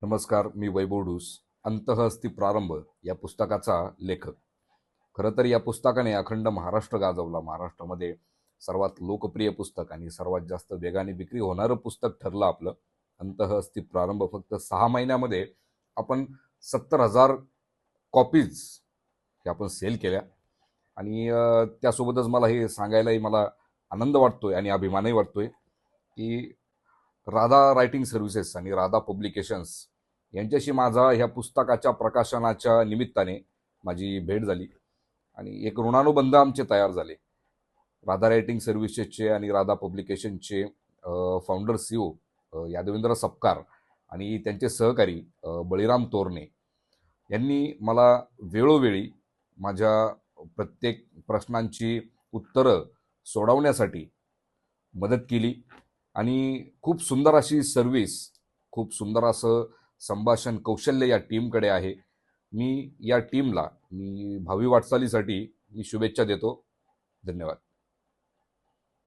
नमस्कार, मी वैभव ढूस. अंतःस्ति प्रारंभ या पुस्तकाचा लेखक. खरं तर या पुस्तकाने अखंड महाराष्ट्र गाजवला. महाराष्ट्रामध्ये सर्वात लोकप्रिय पुस्तक आणि सर्वात जास्त वेगाने विक्री होणारं पुस्तक ठरलं आपलं अंतःस्ति प्रारंभ. फक्त 6 महिन्यामध्ये आपण 70,000 कॉपीज हे आपण सेल केल्या. आणि त्यासोबतच मला हे सांगायलाही मला आनंद वाटतोय आणि अभिमानही वाटतोय की राधा रायटिंग सर्व्हिसेस आणि राधा पब्लिकेशन्स यांच्याशी माझा ह्या पुस्तकाच्या प्रकाशनाच्या निमित्ताने माझी भेट झाली आणि एक ऋणानुबंध आमचे तयार झाले. राधा रायटिंग सर्व्हिसेसचे आणि राधा पब्लिकेशनचे फाउंडर सीओ यादवेंद्र सपकाळ आणि त्यांचे सहकारी बळीराम तोरणे यांनी मला वेळोवेळी माझ्या प्रत्येक प्रश्नांची उत्तरं सोडवण्यासाठी मदत केली आणि खूप सुंदर अशी सर्व्हिस, खूप सुंदर असं संभाषण कौशल्य या टीमकडे आहे. मी या टीमला भावी वाटचालीसाठी शुभेच्छा देतो. धन्यवाद.